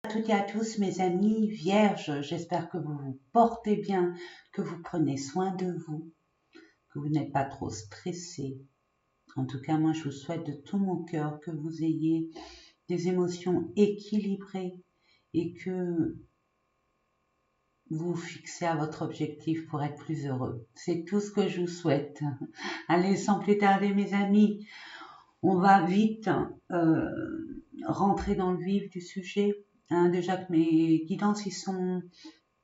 Toutes et à tous mes amis vierges, j'espère que vous vous portez bien, que vous prenez soin de vous, que vous n'êtes pas trop stressés. En tout cas, moi je vous souhaite de tout mon cœur que vous ayez des émotions équilibrées et que vous vous fixez à votre objectif pour être plus heureux. C'est tout ce que je vous souhaite. Allez, sans plus tarder mes amis, on va vite rentrer dans le vif du sujet. Déjà que mes guidances ils sont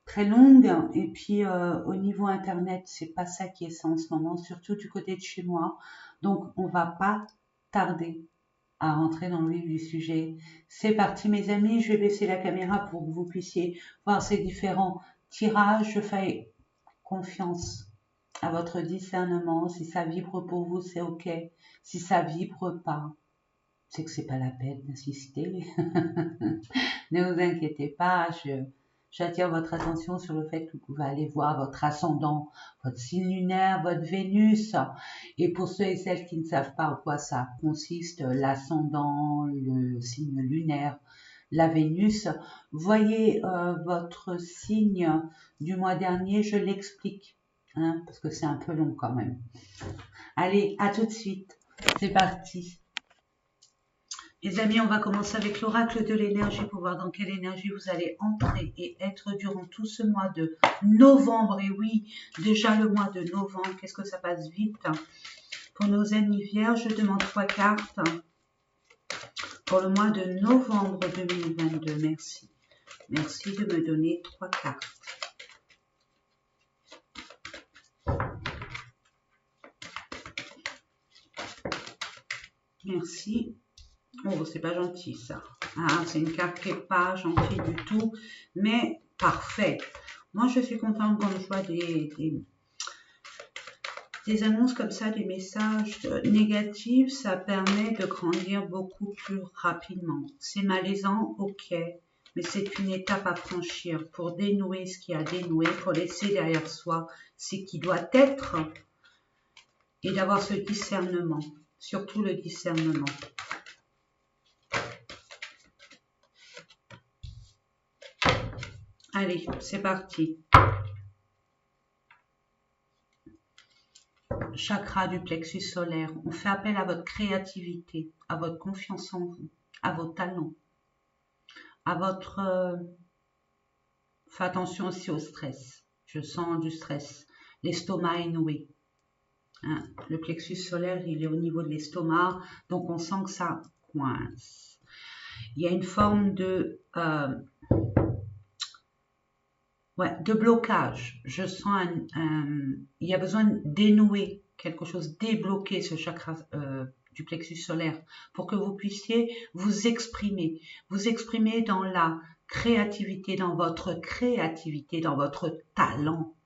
très longues et puis au niveau internet c'est pas ça qui est ça en ce moment, surtout du côté de chez moi. Donc on va pas tarder à rentrer dans le vif du sujet. C'est parti mes amis, je vais baisser la caméra pour que vous puissiez voir ces différents tirages. Je fais confiance à votre discernement. Si ça vibre pour vous, c'est ok. Si ça vibre pas, c'est que c'est pas la peine d'insister. Ne vous inquiétez pas, j'attire votre attention sur le fait que vous pouvez aller voir votre ascendant, votre signe lunaire, votre Vénus. Et pour ceux et celles qui ne savent pas en quoi ça consiste, l'ascendant, le signe lunaire, la Vénus, voyez votre signe du mois dernier, je l'explique, hein, parce que c'est un peu long quand même. Allez, à tout de suite, c'est parti. Les amis, on va commencer avec l'oracle de l'énergie pour voir dans quelle énergie vous allez entrer et être durant tout ce mois de novembre. Et oui, déjà le mois de novembre, qu'est-ce que ça passe vite. Pour nos amis vierges, je demande 3 cartes pour le mois de novembre 2022. Merci. Merci de me donner 3 cartes. Merci. Oh, c'est pas gentil ça. Ah, c'est une carte qui n'est pas gentille du tout, mais parfait. Moi, je suis contente quand je vois des annonces comme ça, des messages négatifs. Ça permet de grandir beaucoup plus rapidement. C'est malaisant, ok, mais c'est une étape à franchir pour dénouer ce qui a dénoué, pour laisser derrière soi ce qui doit être et d'avoir ce discernement, surtout le discernement. Allez, c'est parti. Chakra du plexus solaire. On fait appel à votre créativité, à votre confiance en vous, à vos talents, à votre... Faites attention aussi au stress. Je sens du stress. L'estomac est noué. Hein? Le plexus solaire, il est au niveau de l'estomac, donc on sent que ça coince. Il y a une forme de... de blocage. Je sens il y a besoin de dénouer quelque chose, débloquer ce chakra du plexus solaire pour que vous puissiez vous exprimer dans la créativité, dans votre talent,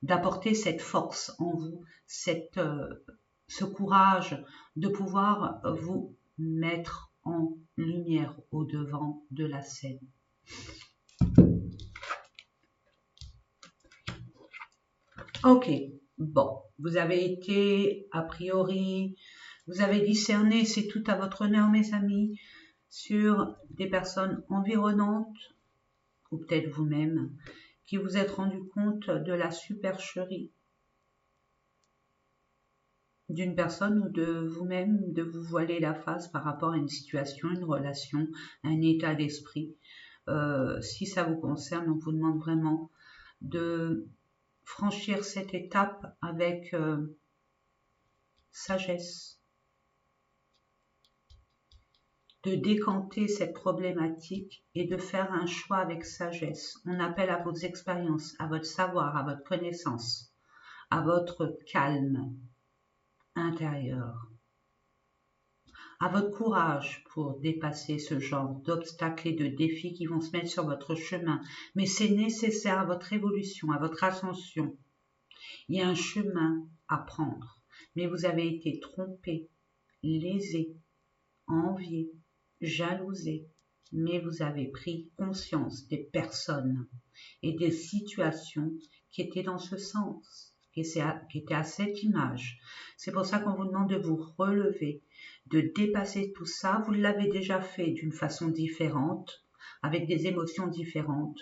d'apporter cette force en vous, ce courage de pouvoir vous mettre en lumière au devant de la scène. Ok, bon, vous avez été, a priori, vous avez discerné, c'est tout à votre honneur mes amis, sur des personnes environnantes, ou peut-être vous-même, qui vous êtes rendu compte de la supercherie d'une personne ou de vous-même, de vous voiler la face par rapport à une situation, une relation, un état d'esprit. Si ça vous concerne, on vous demande vraiment de franchir cette étape avec sagesse, de décanter cette problématique et de faire un choix avec sagesse. On appelle à vos expériences, à votre savoir, à votre connaissance, à votre calme intérieur, à votre courage pour dépasser ce genre d'obstacles et de défis qui vont se mettre sur votre chemin. Mais c'est nécessaire à votre évolution, à votre ascension. Il y a un chemin à prendre, mais vous avez été trompé, lésé, envié, jalousé, mais vous avez pris conscience des personnes et des situations qui étaient dans ce sens, qui étaient à cette image. C'est pour ça qu'on vous demande de vous relever, de dépasser tout ça. Vous l'avez déjà fait d'une façon différente, avec des émotions différentes,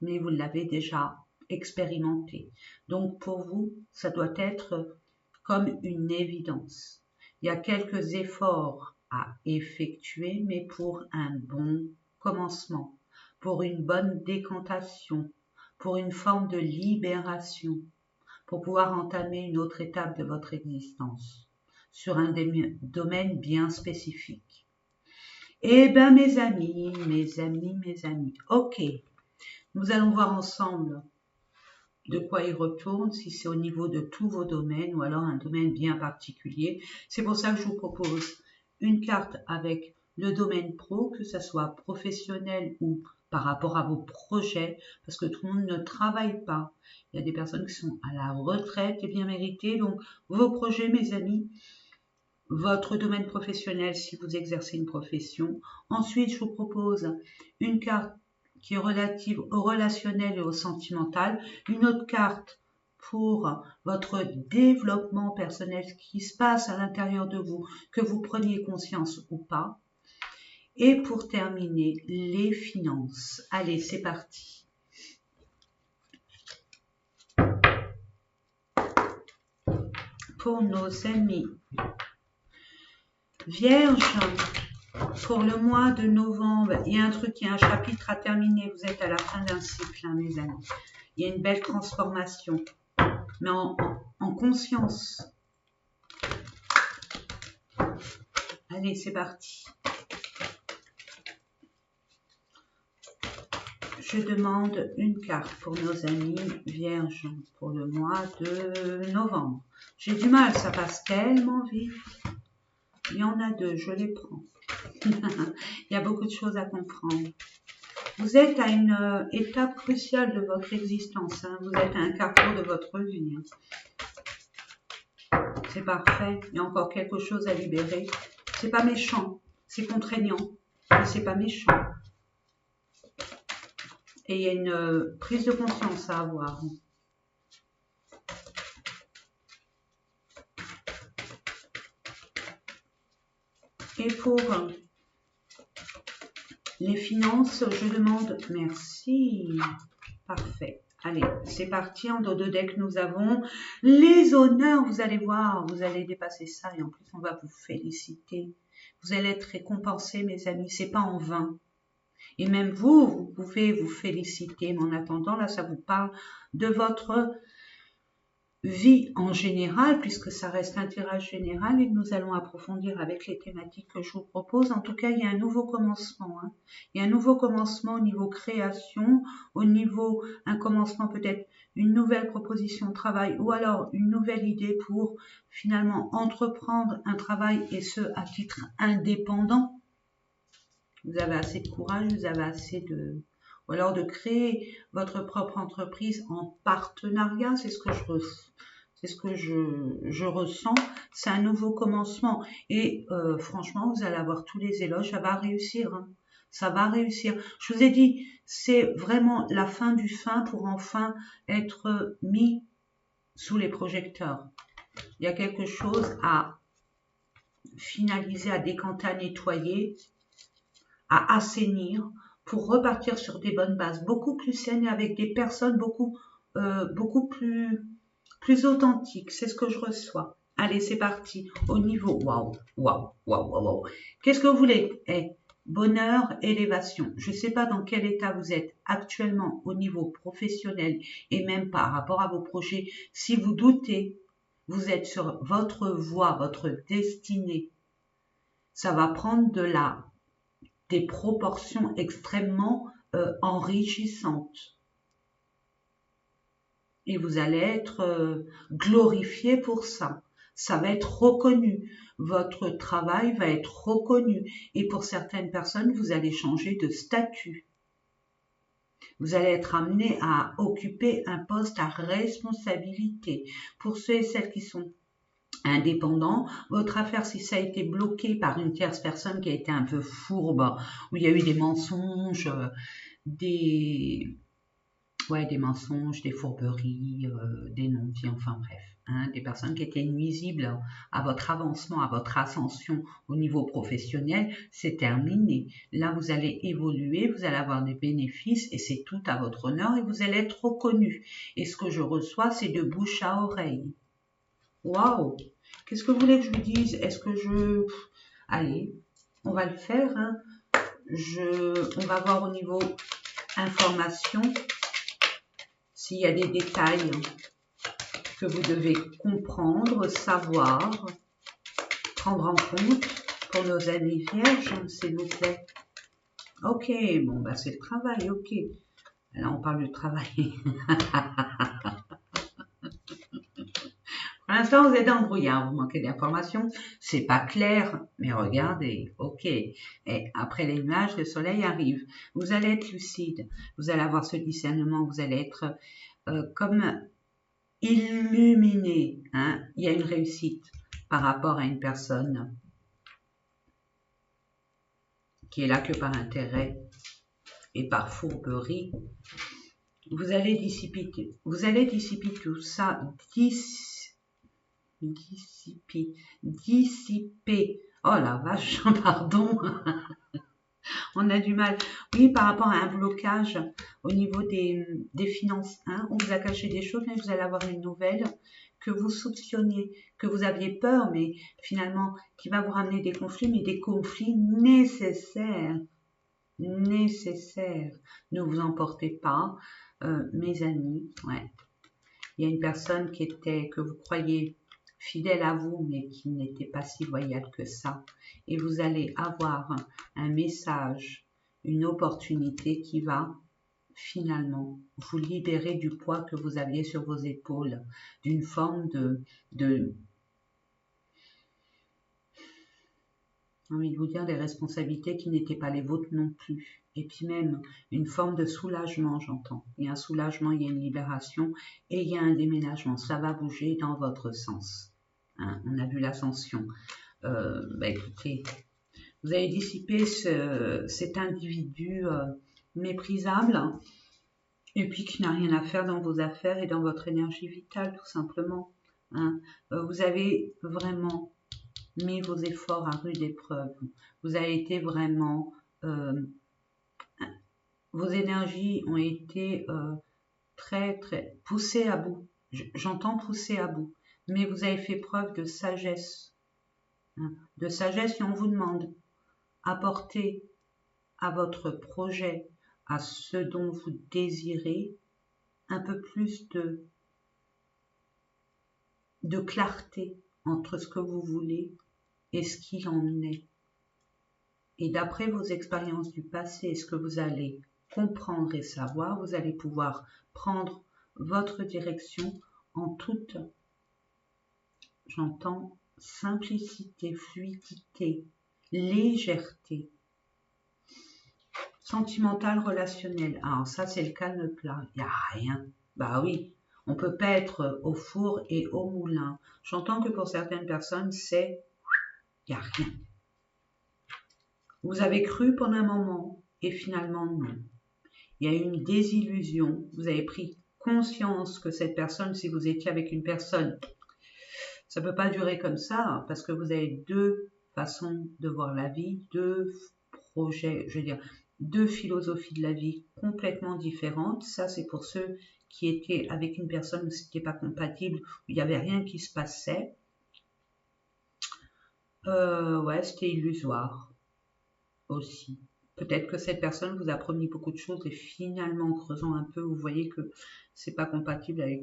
mais vous l'avez déjà expérimenté. Donc pour vous, ça doit être comme une évidence. Il y a quelques efforts à effectuer, mais pour un bon commencement, pour une bonne décantation, pour une forme de libération, pour pouvoir entamer une autre étape de votre existence sur un domaine bien spécifique. Eh bien mes amis, ok, nous allons voir ensemble de quoi il retourne, si c'est au niveau de tous vos domaines ou alors un domaine bien particulier. C'est pour ça que je vous propose une carte avec le domaine pro, que ce soit professionnel ou par rapport à vos projets, parce que tout le monde ne travaille pas. Il y a des personnes qui sont à la retraite et bien méritées, donc vos projets, mes amis, votre domaine professionnel si vous exercez une profession. Ensuite, je vous propose une carte qui est relative au relationnel et au sentimental, une autre carte pour votre développement personnel, ce qui se passe à l'intérieur de vous, que vous preniez conscience ou pas. Et pour terminer, les finances. Allez, c'est parti. Pour nos amis Vierge, pour le mois de novembre, il y a un chapitre à terminer. Vous êtes à la fin d'un cycle, hein, mes amis. Il y a une belle transformation, mais en conscience. Allez, c'est parti. Je demande une carte pour nos amis Vierges pour le mois de novembre. J'ai du mal, ça passe tellement vite. Il y en a deux, je les prends. Il y a beaucoup de choses à comprendre. Vous êtes à une étape cruciale de votre existence. Hein. Vous êtes à un carrefour de votre vie. Hein. C'est parfait. Il y a encore quelque chose à libérer. C'est pas méchant. C'est contraignant. Mais c'est pas méchant. Et il y a une prise de conscience à avoir. Et pour les finances, je demande merci. Parfait. Allez, c'est parti. En dos de deck, nous avons les honneurs. Vous allez voir, vous allez dépasser ça. Et en plus, on va vous féliciter. Vous allez être récompensés, mes amis. C'est pas en vain. Et même vous, vous pouvez vous féliciter. Mais en attendant, là, ça vous parle de votre vie en général, puisque ça reste un tirage général et nous allons approfondir avec les thématiques que je vous propose. En tout cas, il y a un nouveau commencement. Hein. Il y a un nouveau commencement au niveau création, au niveau, un commencement peut-être, une nouvelle proposition de travail ou alors une nouvelle idée pour finalement entreprendre un travail et ce, à titre indépendant. Vous avez assez de courage, vous avez assez de... Ou alors de créer votre propre entreprise en partenariat, c'est ce que je ressens. C'est un nouveau commencement. Et franchement, vous allez avoir tous les éloges. Ça va réussir. Hein. Ça va réussir. Je vous ai dit, c'est vraiment la fin du fin pour enfin être mis sous les projecteurs. Il y a quelque chose à finaliser, à décanter, à nettoyer, à assainir, pour repartir sur des bonnes bases, beaucoup plus saines et avec des personnes beaucoup plus authentiques. C'est ce que je reçois. Allez, c'est parti. Au niveau, waouh. Qu'est-ce que vous voulez? Bonheur, élévation. Je ne sais pas dans quel état vous êtes actuellement au niveau professionnel et même par rapport à vos projets. Si vous doutez, vous êtes sur votre voie, votre destinée. Ça va prendre des proportions extrêmement enrichissantes. Et vous allez être glorifié pour ça. Ça va être reconnu. Votre travail va être reconnu. Et pour certaines personnes, vous allez changer de statut. Vous allez être amené à occuper un poste à responsabilité. Pour ceux et celles qui sont indépendant, votre affaire, si ça a été bloqué par une tierce personne qui a été un peu fourbe, où il y a eu des mensonges, des mensonges, des fourberies, des non-dits, enfin bref, hein, des personnes qui étaient nuisibles à votre avancement, à votre ascension au niveau professionnel, c'est terminé. Là, vous allez évoluer, vous allez avoir des bénéfices et c'est tout à votre honneur et vous allez être reconnu. Et ce que je reçois, c'est de bouche à oreille. Waouh! Qu'est-ce que vous voulez que je vous dise? Est-ce que je... Allez, on va le faire. Hein. On va voir au niveau information s'il y a des détails que vous devez comprendre, savoir, prendre en compte pour nos amis vierges, s'il vous plaît. Ok, bon, bah c'est le travail, ok. Là, on parle du travail. Pour l'instant, vous êtes dans le brouillard, vous manquez d'informations, c'est pas clair, mais regardez, ok. Et après les nuages, le soleil arrive. Vous allez être lucide, vous allez avoir ce discernement, vous allez être comme illuminé. Hein. Il y a une réussite par rapport à une personne qui est là que par intérêt et par fourberie. Vous allez dissiper tout ça, dissiper. Oh la vache, pardon. On a du mal. Oui, par rapport à un blocage au niveau des finances. Hein, on vous a caché des choses, mais vous allez avoir une nouvelle que vous soupçonniez, que vous aviez peur, mais finalement, qui va vous ramener des conflits, mais des conflits nécessaires. Nécessaires. Ne vous emportez pas, mes amis. Ouais. Il y a une personne que vous croyez fidèle à vous, mais qui n'était pas si loyale que ça. Et vous allez avoir un message, une opportunité qui va finalement vous libérer du poids que vous aviez sur vos épaules, d'une forme de envie de vous dire des responsabilités qui n'étaient pas les vôtres non plus. Et puis même une forme de soulagement, j'entends. Il y a un soulagement, il y a une libération et il y a un déménagement. Ça va bouger dans votre sens. Hein, on a vu l'ascension. Écoutez, vous avez dissipé cet individu méprisable et puis qui n'a rien à faire dans vos affaires et dans votre énergie vitale, tout simplement. Hein. Vous avez vraiment mis vos efforts à rude épreuve. Vous avez été vraiment... vos énergies ont été très poussées à bout. J'entends pousser à bout. Mais vous avez fait preuve de sagesse. Hein, de sagesse et on vous demande apporter à votre projet, à ce dont vous désirez, un peu plus de clarté entre ce que vous voulez et ce qu'il en est. Et d'après vos expériences du passé et ce que vous allez comprendre et savoir, vous allez pouvoir prendre votre direction en toute, j'entends, simplicité, fluidité, légèreté, sentimentale, relationnelle. Alors ça, c'est le calme plat. Il n'y a rien. Bah oui, on peut pas être au four et au moulin. J'entends que pour certaines personnes, il n'y a rien. Vous avez cru pendant un moment et finalement non. Il y a eu une désillusion. Vous avez pris conscience que cette personne, si vous étiez avec une personne, ça ne peut pas durer comme ça parce que vous avez deux façons de voir la vie, deux projets, je veux dire, deux philosophies de la vie complètement différentes. Ça, c'est pour ceux qui étaient avec une personne où ce n'était pas compatible, où il n'y avait rien qui se passait. Ouais, c'était illusoire aussi. Peut-être que cette personne vous a promis beaucoup de choses et finalement, en creusant un peu, vous voyez que c'est pas compatible avec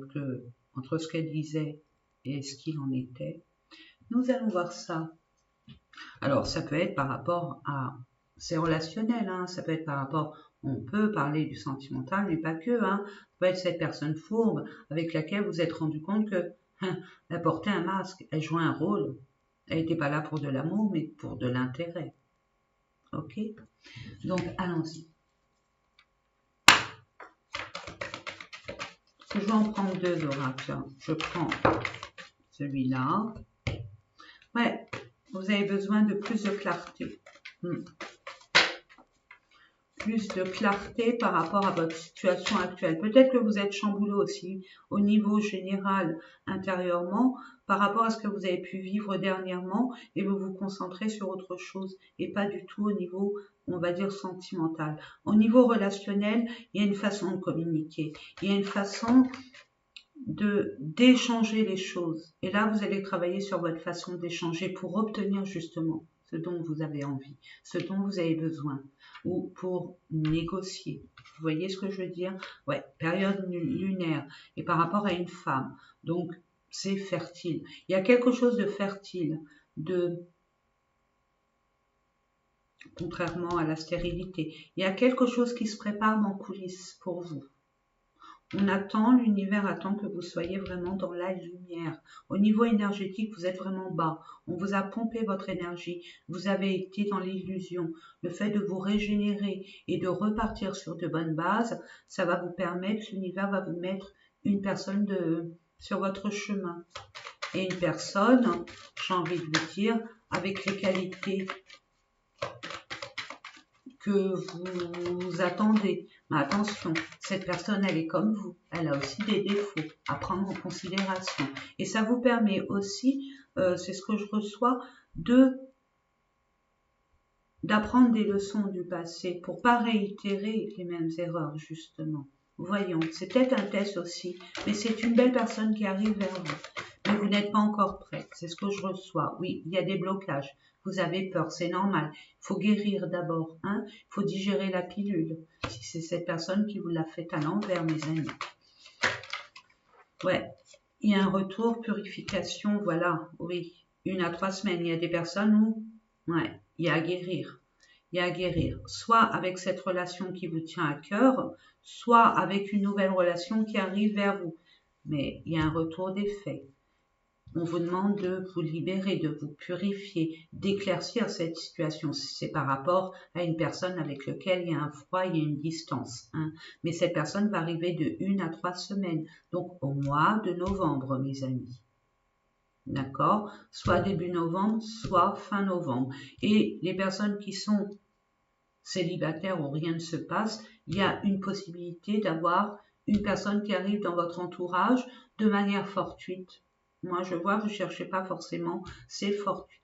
entre ce qu'elle disait et ce qu'il en était. Nous allons voir ça. Alors, ça peut être par rapport à... C'est relationnel, hein, ça peut être par rapport... On peut parler du sentimental, mais pas que. Hein. Ça peut être cette personne fourbe avec laquelle vous êtes rendu compte que elle portait un masque, elle jouait un rôle. Elle n'était pas là pour de l'amour, mais pour de l'intérêt. Ok? Donc, allons-y. Je vais en prendre deux oracles. Je prends celui-là. Ouais, vous avez besoin de plus de clarté. plus de clarté par rapport à votre situation actuelle. Peut-être que vous êtes chamboulé aussi au niveau général intérieurement par rapport à ce que vous avez pu vivre dernièrement et vous vous concentrez sur autre chose et pas du tout au niveau, on va dire, sentimental. Au niveau relationnel, il y a une façon de communiquer, il y a une façon d'échanger les choses. Et là, vous allez travailler sur votre façon d'échanger pour obtenir justement ce dont vous avez envie, ce dont vous avez besoin, ou pour négocier. Vous voyez ce que je veux dire? Ouais, période lunaire, et par rapport à une femme. Donc, c'est fertile. Il y a quelque chose de fertile, contrairement à la stérilité. Il y a quelque chose qui se prépare en coulisses pour vous. L'univers attend que vous soyez vraiment dans la lumière. Au niveau énergétique, vous êtes vraiment bas. On vous a pompé votre énergie. Vous avez été dans l'illusion. Le fait de vous régénérer et de repartir sur de bonnes bases, ça va vous permettre, l'univers va vous mettre une personne sur votre chemin. Et une personne, j'ai envie de vous dire, avec les qualités que vous attendez. Mais attention, cette personne, elle est comme vous. Elle a aussi des défauts à prendre en considération. Et ça vous permet aussi, c'est ce que je reçois, d'apprendre des leçons du passé pour pas réitérer les mêmes erreurs, justement. Voyons, c'est peut-être un test aussi, mais c'est une belle personne qui arrive vers vous. Mais vous n'êtes pas encore prête, c'est ce que je reçois. Oui, il y a des blocages. Vous avez peur, c'est normal. Il faut guérir d'abord, hein. Il faut digérer la pilule. Si c'est cette personne qui vous l'a fait à l'envers, mes amis. Ouais, il y a un retour, purification, voilà, oui. 1 à 3 semaines. Il y a des personnes où, ouais, il y a à guérir. Il y a à guérir. Soit avec cette relation qui vous tient à cœur, soit avec une nouvelle relation qui arrive vers vous. Mais il y a un retour des faits. On vous demande de vous libérer, de vous purifier, d'éclaircir cette situation. C'est par rapport à une personne avec laquelle il y a un froid, il y a une distance. Hein. Mais cette personne va arriver de 1 à 3 semaines, donc au mois de novembre, mes amis. D'accord? Soit début novembre, soit fin novembre. Et les personnes qui sont célibataires où rien ne se passe, il y a une possibilité d'avoir une personne qui arrive dans votre entourage de manière fortuite. Moi, je vois, vous ne cherchez pas forcément, c'est fortuit.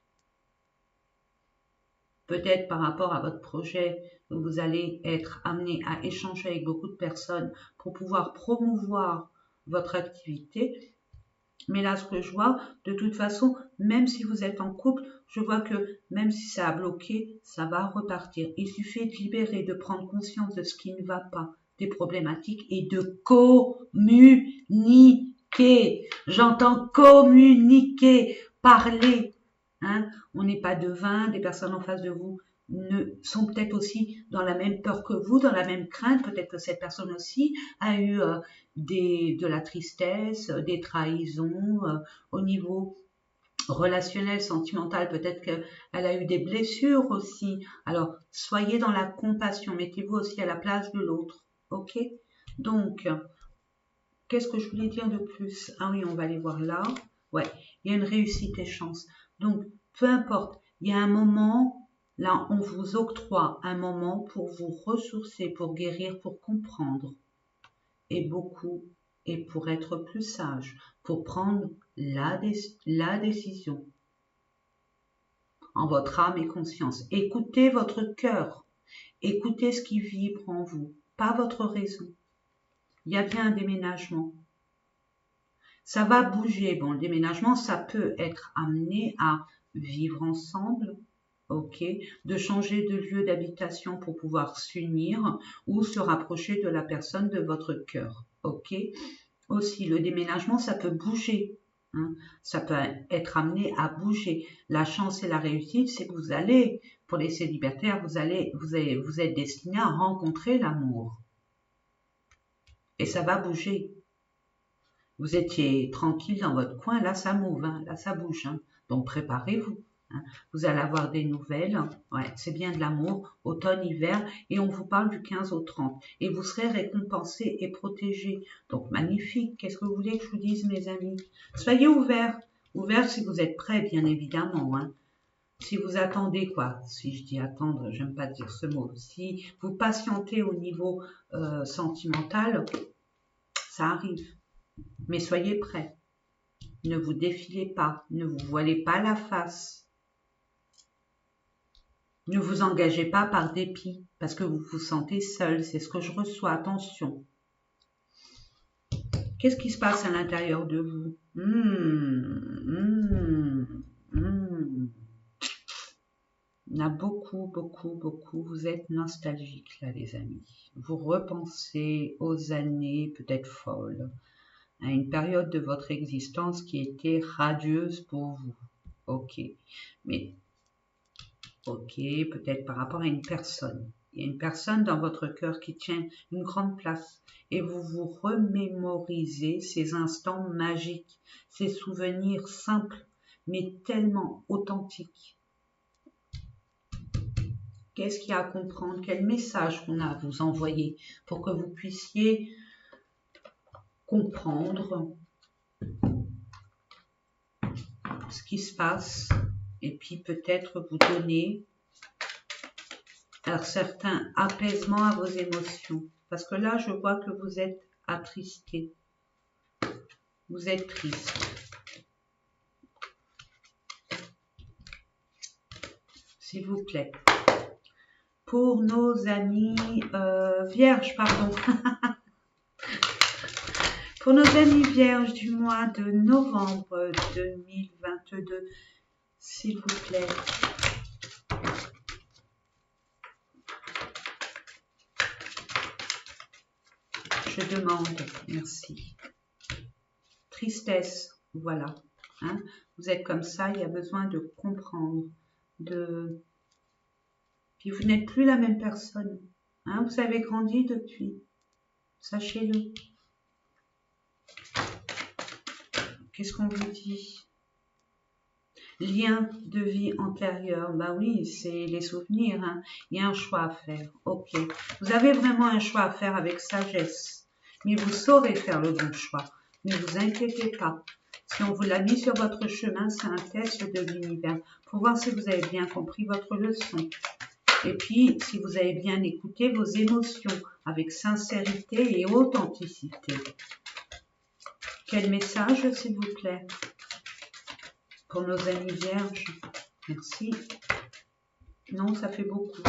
Peut-être par rapport à votre projet, vous allez être amené à échanger avec beaucoup de personnes pour pouvoir promouvoir votre activité. Mais là, ce que je vois, de toute façon, même si vous êtes en couple, je vois que même si ça a bloqué, ça va repartir. Il suffit de libérer, de prendre conscience de ce qui ne va pas, des problématiques et de communiquer. J'entends communiquer, parler. Hein. On n'est pas devin, des personnes en face de vous sont peut-être aussi dans la même peur que vous, dans la même crainte. Peut-être que cette personne aussi a eu de la tristesse, des trahisons au niveau relationnel, sentimental. Peut-être qu'elle a eu des blessures aussi. Alors, soyez dans la compassion. Mettez-vous aussi à la place de l'autre. Ok? Donc, qu'est-ce que je voulais dire de plus? Ah oui, on va aller voir là. Ouais, il y a une réussite et chance. Donc, peu importe, il y a un moment, là, on vous octroie un moment pour vous ressourcer, pour guérir, pour comprendre. Et pour être plus sage, pour prendre la décision en votre âme et conscience. Écoutez votre cœur. Écoutez ce qui vibre en vous, pas votre raison. Il y a bien un déménagement. Ça va bouger. Bon, le déménagement, ça peut être amené à vivre ensemble, ok, de changer de lieu d'habitation pour pouvoir s'unir ou se rapprocher de la personne de votre cœur, ok. Aussi, le déménagement, ça peut bouger. Hein. Ça peut être amené à bouger. La chance et la réussite, c'est que vous allez, pour les célibataires, vous êtes destiné à rencontrer l'amour. Et ça va bouger. Vous étiez tranquille dans votre coin, là ça move, hein, là ça bouge. Hein. Donc préparez-vous. Hein. Vous allez avoir des nouvelles. Ouais, c'est bien de l'amour, automne, hiver. Et on vous parle du 15 au 30. Et vous serez récompensé et protégé. Donc magnifique. Qu'est-ce que vous voulez que je vous dise, mes amis? Soyez ouverts. Ouverts si vous êtes prêts, bien évidemment. Hein. Si vous attendez quoi, si je dis attendre, j'aime pas dire ce mot, si vous patientez au niveau sentimental, ça arrive. Mais soyez prêts. Ne vous défilez pas, ne vous voilez pas la face. Ne vous engagez pas par dépit, parce que vous vous sentez seul, c'est ce que je reçois, attention. Qu'est-ce qui se passe à l'intérieur de vous? Il y en a beaucoup, beaucoup, beaucoup. Vous êtes nostalgiques là, les amis. Vous repensez aux années peut-être folles, à une période de votre existence qui était radieuse pour vous. Ok, mais ok, peut-être par rapport à une personne. Il y a une personne dans votre cœur qui tient une grande place et vous vous remémorisez ces instants magiques, ces souvenirs simples mais tellement authentiques. Qu'est-ce qu'il y a à comprendre? Quel message qu'on a à vous envoyer pour que vous puissiez comprendre ce qui se passe et puis peut-être vous donner alors certains apaisements à vos émotions. Parce que là, je vois que vous êtes attristé. Vous êtes triste. S'il vous plaît. Pour nos amis vierges, pardon. Pour nos amis vierges du mois de novembre 2022, s'il vous plaît. Je demande, merci. Tristesse, voilà. Hein? Vous êtes comme ça, il y a besoin de comprendre, Puis vous n'êtes plus la même personne. Hein? Vous avez grandi depuis. Sachez-le. Qu'est-ce qu'on vous dit? Lien de vie antérieure, bah oui, c'est les souvenirs, hein. Il y a un choix à faire, ok. Vous avez vraiment un choix à faire avec sagesse, mais vous saurez faire le bon choix. Ne vous inquiétez pas. Si on vous l'a mis sur votre chemin, c'est un test de l'univers pour voir si vous avez bien compris votre leçon. Et puis, si vous avez bien écouté vos émotions avec sincérité et authenticité. Quel message, s'il vous plaît? Pour nos amis vierges, merci. Non, ça fait beaucoup.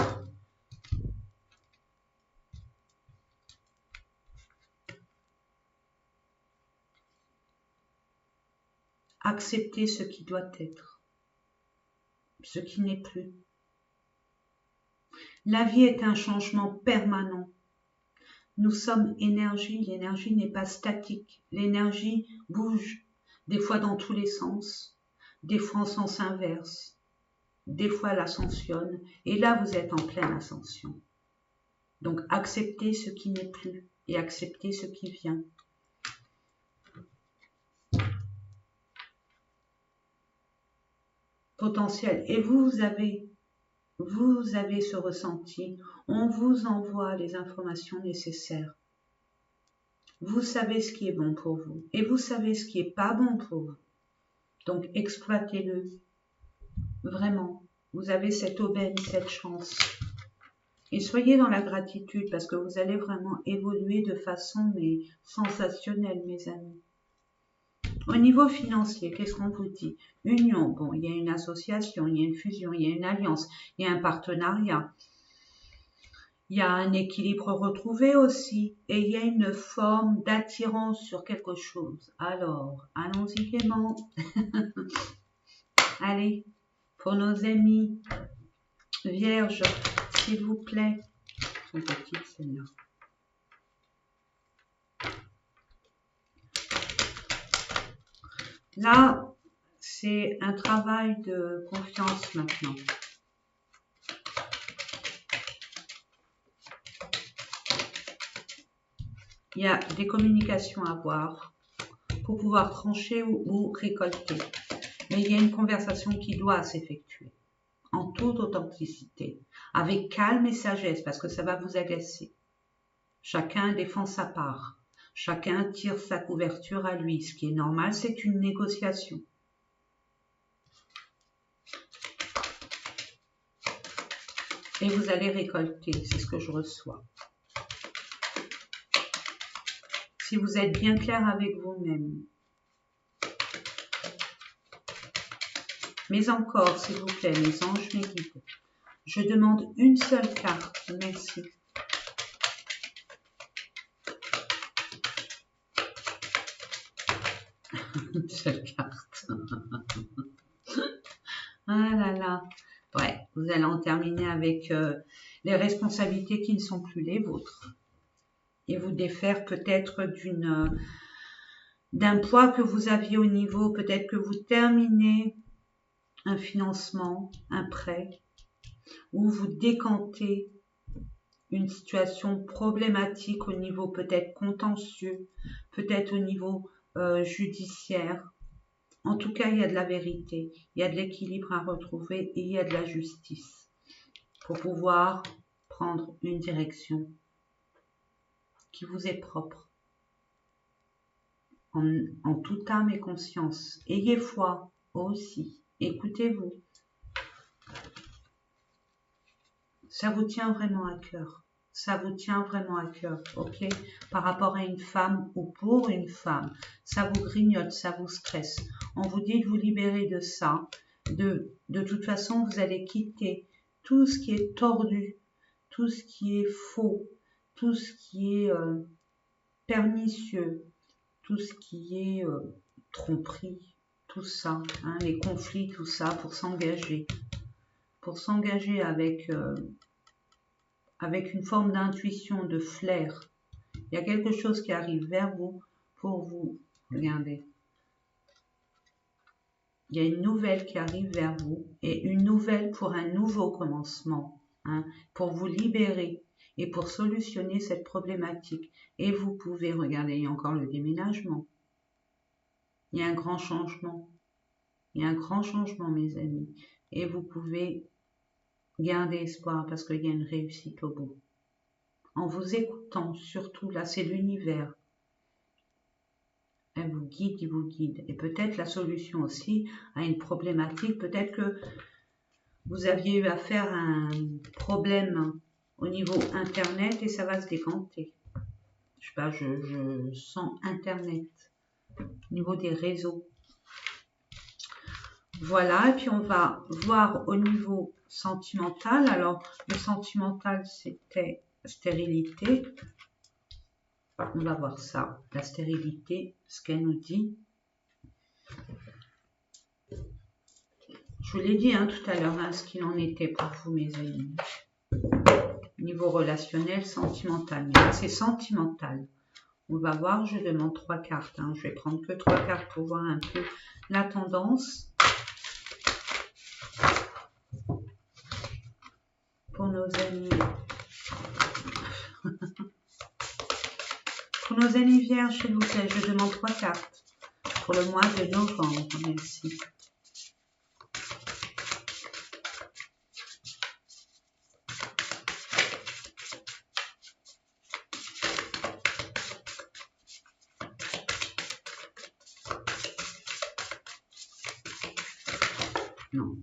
Accepter ce qui doit être, ce qui n'est plus. La vie est un changement permanent. Nous sommes énergie, l'énergie n'est pas statique. L'énergie bouge, des fois dans tous les sens, des fois en sens inverse. Des fois elle ascensionne, et là vous êtes en pleine ascension. Donc acceptez ce qui n'est plus et acceptez ce qui vient. Potentiel. Et vous avez ce ressenti. On vous envoie les informations nécessaires. Vous savez ce qui est bon pour vous et vous savez ce qui n'est pas bon pour vous. Donc exploitez-le. Vraiment, vous avez cette aubaine, cette chance. Et soyez dans la gratitude parce que vous allez vraiment évoluer de façon sensationnelle, mes amis. Au niveau financier, qu'est-ce qu'on vous dit? Union, bon, il y a une association, il y a une fusion, il y a une alliance, il y a un partenariat. Il y a un équilibre retrouvé aussi et il y a une forme d'attirance sur quelque chose. Alors, allons-y gaiement. Allez. Pour nos amis vierges, s'il vous plaît. Sont petites celles-là. Là, c'est un travail de confiance maintenant. Il y a des communications à avoir pour pouvoir trancher ou récolter. Mais il y a une conversation qui doit s'effectuer en toute authenticité, avec calme et sagesse, parce que ça va vous agacer. Chacun défend sa part, chacun tire sa couverture à lui. Ce qui est normal, c'est une négociation. Et vous allez récolter, c'est ce que je reçois. Si vous êtes bien clair avec vous-même. Mais encore, s'il vous plaît, mes anges, mes guides, je demande une seule carte. Merci. Une seule carte. Ah là là. Ouais, vous allez en terminer avec les responsabilités qui ne sont plus les vôtres. Et vous défaire peut-être d'un poids que vous aviez au niveau, peut-être que vous terminez un financement, un prêt, ou vous décantez une situation problématique au niveau peut-être contentieux, peut-être au niveau judiciaire. En tout cas, il y a de la vérité, il y a de l'équilibre à retrouver et il y a de la justice pour pouvoir prendre une direction qui vous est propre. En toute âme et conscience. Ayez foi aussi. Écoutez-vous. Ça vous tient vraiment à cœur. Ça vous tient vraiment à cœur, ok? Par rapport à une femme ou pour une femme. Ça vous grignote, ça vous stresse. On vous dit de vous libérer de ça. De toute façon, vous allez quitter tout ce qui est tordu, tout ce qui est faux, tout ce qui est pernicieux, tout ce qui est tromperie, tout ça, hein, les conflits, tout ça, pour s'engager avec une forme d'intuition, de flair. Il y a quelque chose qui arrive vers vous pour vous. Regardez. Il y a une nouvelle qui arrive vers vous et une nouvelle pour un nouveau commencement, hein, pour vous libérer et pour solutionner cette problématique. Et vous pouvez, regarder, il y a encore le déménagement. Il y a un grand changement. Il y a un grand changement, mes amis. Et vous pouvez garder espoir parce qu'il y a une réussite au bout. En vous écoutant, surtout, là, c'est l'univers. Elle vous guide, il vous guide. Et peut-être la solution aussi à une problématique, peut-être que vous aviez eu affaire à un problème au niveau Internet et ça va se décanter. Je sais pas, je sens Internet, au niveau des réseaux. Voilà, et puis on va voir au niveau sentimental. Alors, le sentimental, c'était stérilité. On va voir ça, la stérilité, ce qu'elle nous dit. Je vous l'ai dit hein, tout à l'heure, hein, ce qu'il en était pour vous, mes amis. Niveau relationnel, sentimental. Mais là, c'est sentimental. On va voir, je demande 3 cartes. Hein. Je vais prendre que 3 cartes pour voir un peu la tendance. Pour nos amis. Pour nos amis vierges, s'il vous plaît, je demande 3 cartes. Pour le mois de novembre, merci. Non.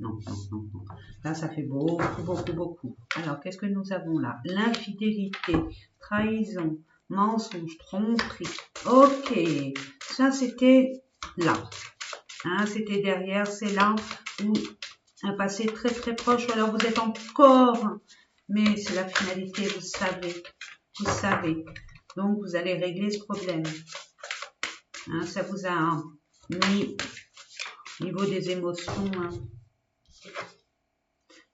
Là, ça fait beaucoup. Alors, qu'est-ce que nous avons là? L'infidélité, trahison, mensonge, tromperie. Ok, ça c'était là. Hein, c'était derrière, c'est là où un passé très très proche. Ou alors vous êtes encore, mais c'est la finalité, vous savez. Donc, vous allez régler ce problème. Hein, ça vous a mis au niveau des émotions. Hein.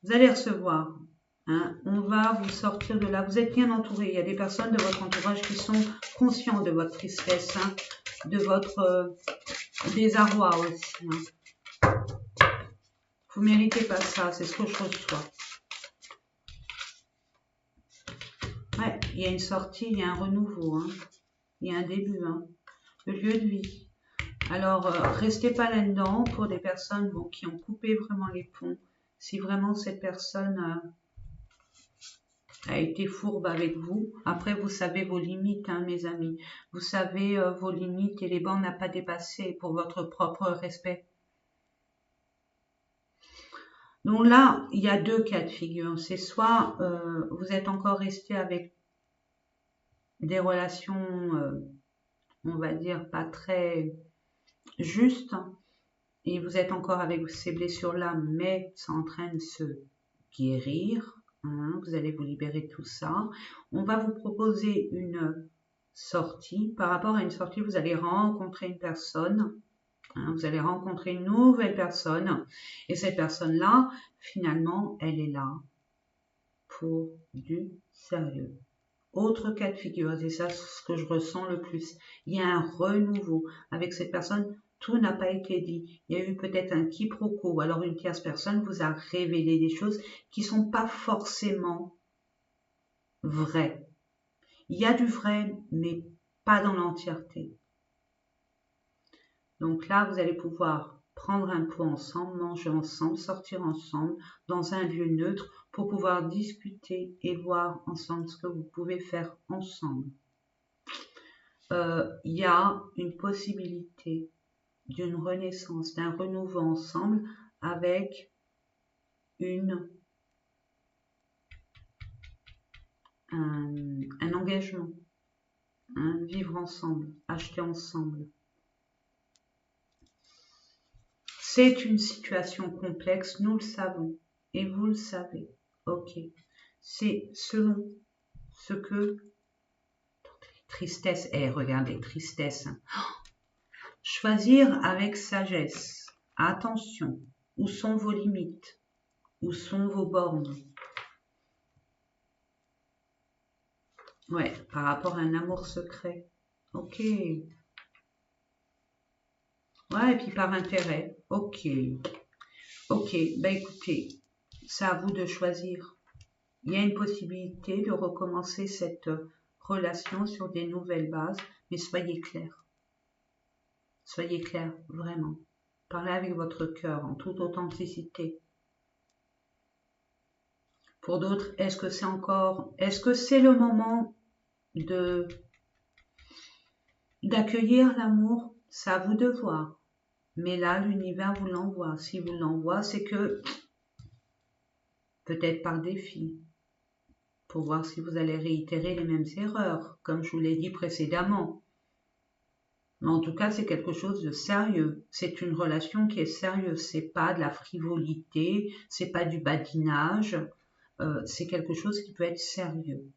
Vous allez recevoir. Hein, on va vous sortir de là. Vous êtes bien entouré. Il y a des personnes de votre entourage qui sont conscients de votre tristesse, hein, de votre désarroi aussi. Hein. Vous ne méritez pas ça. C'est ce que je reçois. Ouais, il y a une sortie, il y a un renouveau. Hein. Il y a un début. Hein. Le lieu de vie. Alors, restez pas là-dedans pour des personnes qui ont coupé vraiment les ponts. Si vraiment cette personne a été fourbe avec vous, après vous savez vos limites, hein, mes amis. Vous savez vos limites et les bancs n'a pas dépassé pour votre propre respect. Donc là, il y a deux cas de figure. C'est soit vous êtes encore resté avec des relations, on va dire, pas très justes, et vous êtes encore avec ces blessures-là, mais c'est en train de se guérir. Hein, vous allez vous libérer de tout ça. On va vous proposer une sortie. Par rapport à une sortie, vous allez rencontrer une personne. Hein, vous allez rencontrer une nouvelle personne. Et cette personne-là, finalement, elle est là pour du sérieux. Autre cas de figure, c'est ça ce que je ressens le plus. Il y a un renouveau avec cette personne. Tout n'a pas été dit. Il y a eu peut-être un quiproquo, ou alors une tierce personne vous a révélé des choses qui sont pas forcément vraies. Il y a du vrai, mais pas dans l'entièreté. Donc là, vous allez pouvoir prendre un pot ensemble, manger ensemble, sortir ensemble dans un lieu neutre pour pouvoir discuter et voir ensemble ce que vous pouvez faire ensemble. Il y a une possibilité d'une renaissance, d'un renouveau ensemble avec un engagement, un vivre ensemble, acheter ensemble. C'est une situation complexe, nous le savons, et vous le savez. Ok, c'est selon ce que tristesse est. Regardez, tristesse. Choisir avec sagesse. Attention, où sont vos limites? Où sont vos bornes? Ouais, par rapport à un amour secret. Ok. Ouais, et puis par intérêt. Ok. Ok, bah écoutez, c'est à vous de choisir. Il y a une possibilité de recommencer cette relation sur des nouvelles bases, mais soyez clair. Soyez clair, vraiment. Parlez avec votre cœur en toute authenticité. Pour d'autres, est-ce que c'est le moment d'accueillir l'amour? C'est à vous de voir. Mais là, l'univers vous l'envoie. Si vous l'envoie, c'est que peut-être par défi, pour voir si vous allez réitérer les mêmes erreurs, comme je vous l'ai dit précédemment. Mais en tout cas, c'est quelque chose de sérieux. C'est une relation qui est sérieuse. C'est pas de la frivolité, c'est pas du badinage. C'est quelque chose qui peut être sérieux.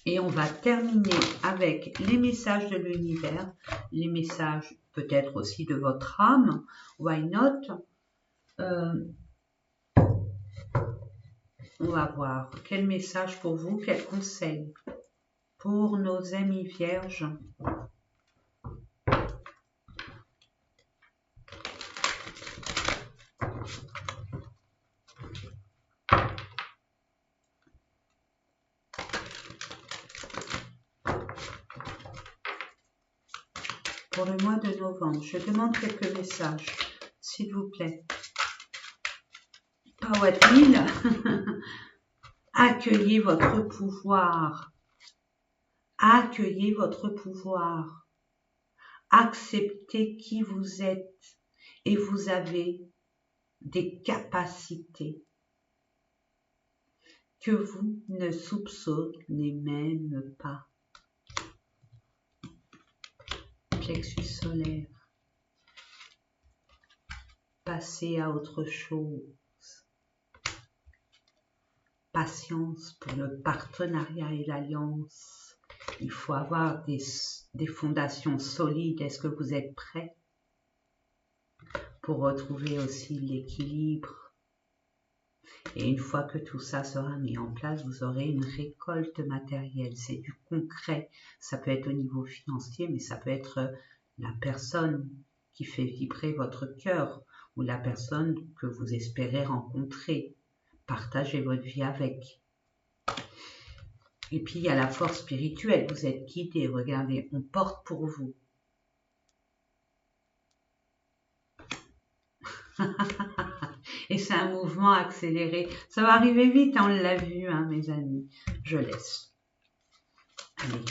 Et on va terminer avec les messages de l'univers, les messages peut-être aussi de votre âme, why not? On va voir quel message pour vous, quel conseil pour nos amis vierges. Pour le mois de novembre, je demande quelques messages, s'il vous plaît. Powatmil, accueillez votre pouvoir. Accueillez votre pouvoir. Acceptez qui vous êtes et vous avez des capacités que vous ne soupçonnez même pas. Plexus solaire. Passez à autre chose. Patience pour le partenariat et l'alliance. Il faut avoir des fondations solides. Est-ce que vous êtes prêts pour retrouver aussi l'équilibre? Et une fois que tout ça sera mis en place, vous aurez une récolte matérielle. C'est du concret. Ça peut être au niveau financier, mais ça peut être la personne qui fait vibrer votre cœur ou la personne que vous espérez rencontrer. Partagez votre vie avec. Et puis, il y a la force spirituelle. Vous êtes guidé. Regardez, on porte pour vous. Et c'est un mouvement accéléré. Ça va arriver vite, on l'a vu, hein, mes amis. Je laisse. Allez.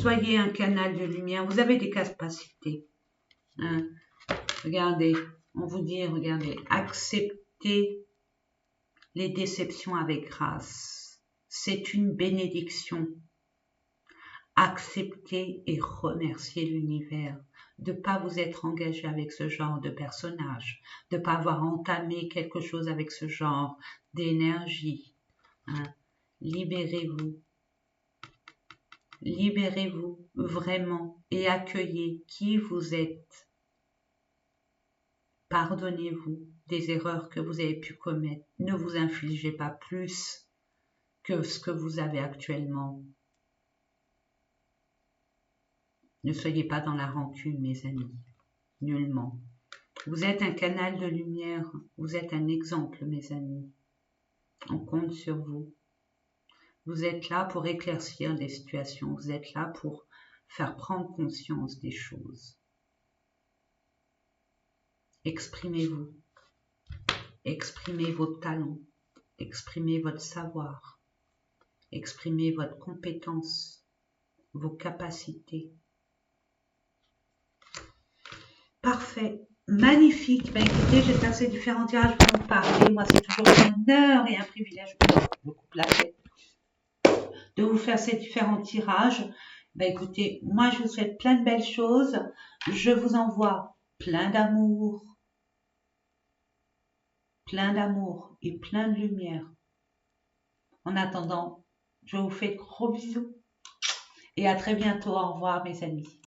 Soyez un canal de lumière. Vous avez des capacités. Hein. Regardez, on vous dit, regardez, acceptez les déceptions avec grâce. C'est une bénédiction. Acceptez et remerciez l'univers de ne pas vous être engagé avec ce genre de personnage, de ne pas avoir entamé quelque chose avec ce genre d'énergie. Hein. Libérez-vous. Libérez-vous vraiment et accueillez qui vous êtes. Pardonnez-vous des erreurs que vous avez pu commettre. Ne vous infligez pas plus que ce que vous avez actuellement. Ne soyez pas dans la rancune, mes amis. Nullement. Vous êtes un canal de lumière. Vous êtes un exemple, mes amis. On compte sur vous. Vous êtes là pour éclaircir des situations. Vous êtes là pour faire prendre conscience des choses. Exprimez-vous. Exprimez vos talents. Exprimez votre savoir. Exprimez votre compétence. Vos capacités. Parfait. Magnifique. Ben, écoutez, j'ai passé différents tirages pour vous parler. Moi, c'est toujours un honneur et un privilège. Je me coupe la tête. De vous faire ces différents tirages. Ben, écoutez, moi, je vous souhaite plein de belles choses. Je vous envoie plein d'amour et plein de lumière. En attendant, je vous fais de gros bisous et à très bientôt. Au revoir, mes amis.